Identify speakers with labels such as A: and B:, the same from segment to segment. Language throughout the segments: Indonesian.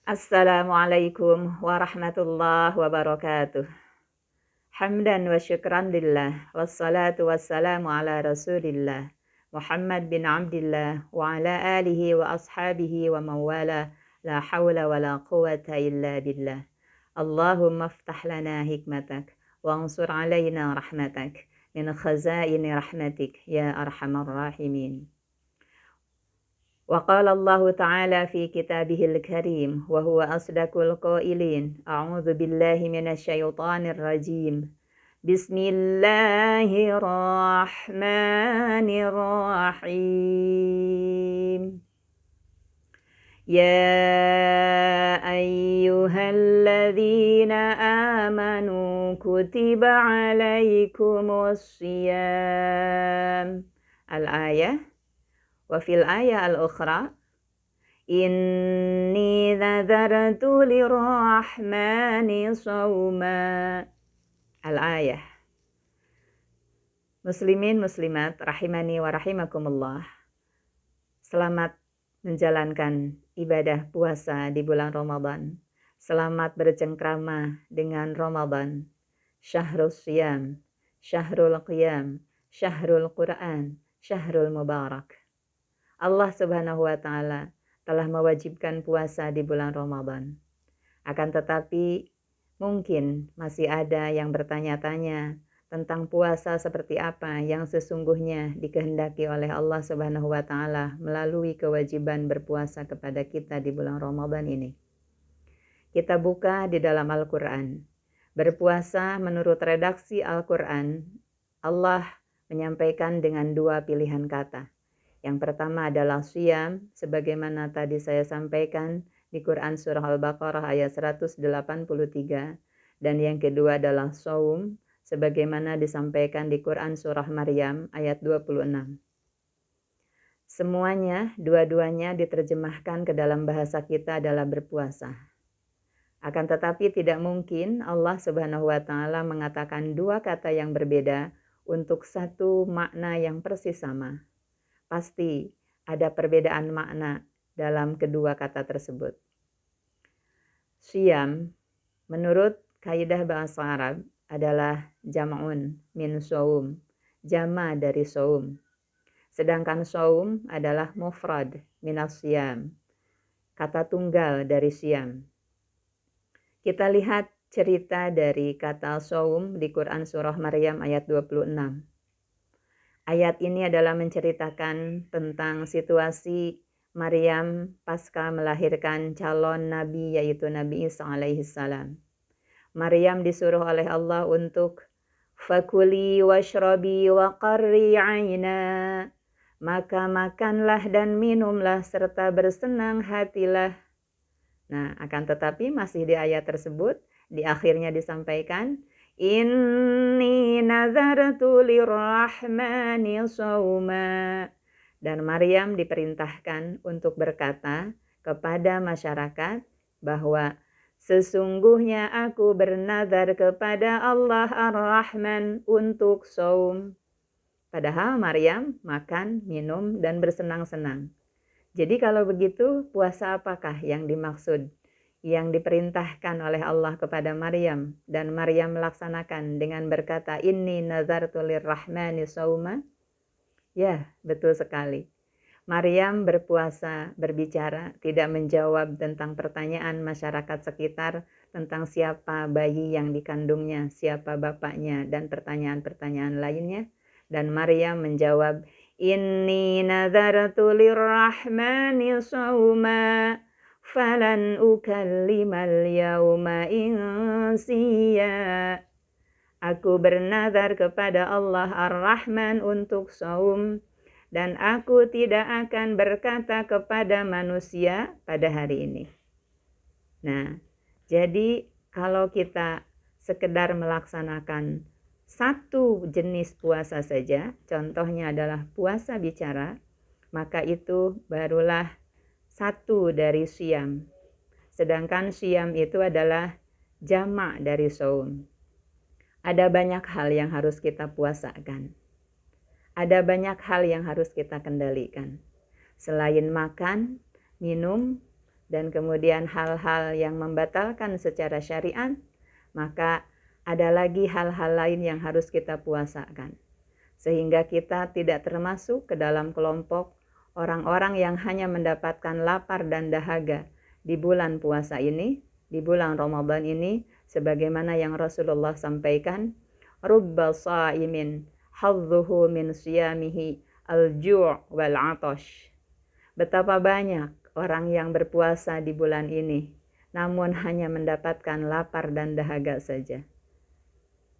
A: Assalamualaikum warahmatullahi wabarakatuh. Hamdan wa syukran lillah. Wassalatu wassalamu ala rasulillah. Muhammad bin Abdillah wa ala alihi wa ashabihi wa mawala. La hawla wa la quwata illa billah. Allahumma aftah lana hikmatak. Wa ansur alayna rahmatak. Min khazaini rahmatik. Ya arhamar rahimin. وقال الله تعالى في كتابه الكريم وهو أصدق القائلين أعوذ بالله من الشيطان الرجيم بسم الله الرحمن الرحيم يا أيها الذين آمنوا كتب عليكم الصيام الآية وفي الآية الأخرى إني نذرت للرحمن صوما الآية. Muslimin muslimat rahimani wa rahimakumullah. Selamat menjalankan ibadah puasa di bulan Ramadan. Selamat bercengkrama dengan Ramadan. Syahrul Siyam, Syahrul Qiyam, Syahrul Quran, Syahrul Mubarak. Allah Subhanahu wa Ta'ala telah mewajibkan puasa di bulan Ramadan. Akan tetapi mungkin masih ada yang bertanya-tanya tentang puasa seperti apa yang sesungguhnya dikehendaki oleh Allah Subhanahu wa Ta'ala melalui kewajiban berpuasa kepada kita di bulan Ramadan ini. Kita buka di dalam Al-Quran. Berpuasa menurut redaksi Al-Quran, Allah menyampaikan dengan dua pilihan kata. Yang pertama adalah siyam, sebagaimana tadi saya sampaikan di Quran Surah Al-Baqarah ayat 183. Dan yang kedua adalah saum, sebagaimana disampaikan di Quran Surah Maryam ayat 26. Semuanya, dua-duanya diterjemahkan ke dalam bahasa kita adalah berpuasa. Akan tetapi tidak mungkin Allah Subhanahu wa Ta'ala mengatakan dua kata yang berbeda untuk satu makna yang persis sama. Pasti ada perbedaan makna dalam kedua kata tersebut. Siyam menurut kaidah bahasa Arab adalah jam'un min saum, jama dari saum. Sedangkan saum adalah mufrad minas siyam, kata tunggal dari siyam. Kita lihat cerita dari kata saum di Quran Surah Maryam ayat 26. Ayat ini adalah menceritakan tentang situasi Maryam pasca melahirkan calon nabi yaitu Nabi Isa alaihissalam. Maryam disuruh oleh Allah untuk fakuli washrabi wa qarri aina, maka makanlah dan minumlah serta bersenang hatilah. Nah, akan tetapi masih di ayat tersebut di akhirnya disampaikan Inni nazartu lirrahmani sauma. Dan Maryam diperintahkan untuk berkata kepada masyarakat bahwa sesungguhnya aku bernazar kepada Allah Ar-Rahman untuk saum. Padahal Maryam makan, minum, dan bersenang-senang. Jadi kalau begitu puasa apakah yang dimaksud? Yang diperintahkan oleh Allah kepada Maryam dan Maryam melaksanakan dengan berkata inni nazartu lirrahmani sauma. Ya, betul sekali. Maryam berpuasa, berbicara, tidak menjawab tentang pertanyaan masyarakat sekitar tentang siapa bayi yang dikandungnya, siapa bapaknya, dan pertanyaan-pertanyaan lainnya. Dan Maryam menjawab inni nazartu lirrahmani sauma falan ukallimal yauma insiya. Aku bernazar kepada Allah Ar-Rahman untuk saum dan aku tidak akan berkata kepada manusia pada hari ini. Nah, jadi kalau kita sekedar melaksanakan satu jenis puasa saja, contohnya adalah puasa bicara, maka itu barulah satu dari siyam. Sedangkan siyam itu adalah jamak dari saum. Ada banyak hal yang harus kita puasakan. Ada banyak hal yang harus kita kendalikan. Selain makan, minum, dan kemudian hal-hal yang membatalkan secara syariat, maka ada lagi hal-hal lain yang harus kita puasakan. Sehingga kita tidak termasuk ke dalam kelompok orang-orang yang hanya mendapatkan lapar dan dahaga di bulan puasa ini, di bulan Ramadan ini, sebagaimana yang Rasulullah sampaikan, rubba sha'imin hadzuhu min siyamihi al-ju' wal 'atash. Betapa banyak orang yang berpuasa di bulan ini, namun hanya mendapatkan lapar dan dahaga saja.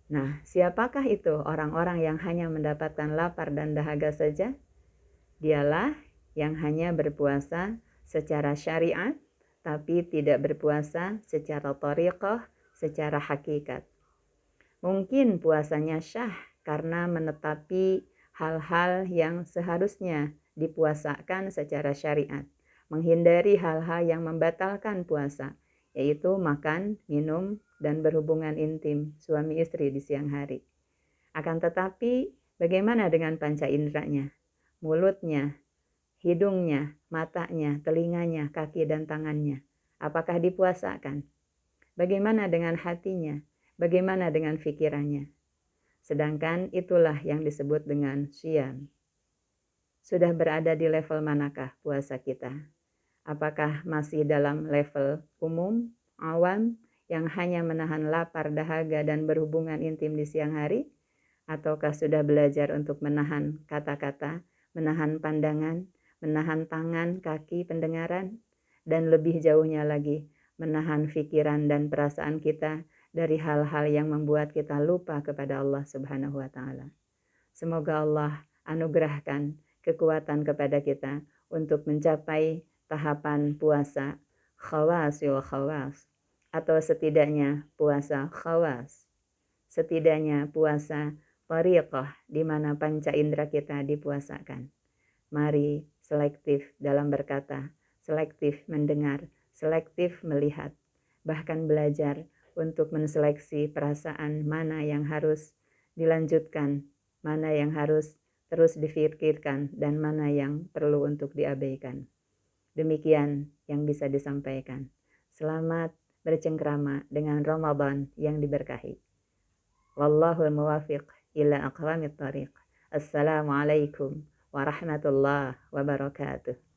A: Nah, siapakah itu orang-orang yang hanya mendapatkan lapar dan dahaga saja? Dialah yang hanya berpuasa secara syariat, tapi tidak berpuasa secara thariqah, secara hakikat. Mungkin puasanya syah karena menetapi hal-hal yang seharusnya dipuasakan secara syariat, menghindari hal-hal yang membatalkan puasa, yaitu makan, minum, dan berhubungan intim suami istri di siang hari. Akan tetapi, bagaimana dengan panca inderanya? Mulutnya, hidungnya, matanya, telinganya, kaki dan tangannya. Apakah dipuasakan? Bagaimana dengan hatinya? Bagaimana dengan pikirannya? Sedangkan itulah yang disebut dengan syiyam. Sudah berada di level manakah puasa kita? Apakah masih dalam level umum, awam, yang hanya menahan lapar, dahaga, dan berhubungan intim di siang hari? Ataukah sudah belajar untuk menahan kata-kata, menahan pandangan, menahan tangan, kaki, pendengaran, dan lebih jauhnya lagi, menahan pikiran dan perasaan kita dari hal-hal yang membuat kita lupa kepada Allah Subhanahu wa Ta'ala. Semoga Allah anugerahkan kekuatan kepada kita untuk mencapai tahapan puasa khawasil khawas, atau setidaknya puasa khawas, setidaknya puasa thariqah di mana panca indera kita dipuasakan. Mari selektif dalam berkata, selektif mendengar, selektif melihat, bahkan belajar untuk menseleksi perasaan mana yang harus dilanjutkan, mana yang harus terus difikirkan, dan mana yang perlu untuk diabaikan. Demikian yang bisa disampaikan. Selamat bercengkrama dengan Ramadan yang diberkahi. Wallahul muwafiq ila aqwamit thariq. Assalamualaikum warahmatullahi wabarakatuh.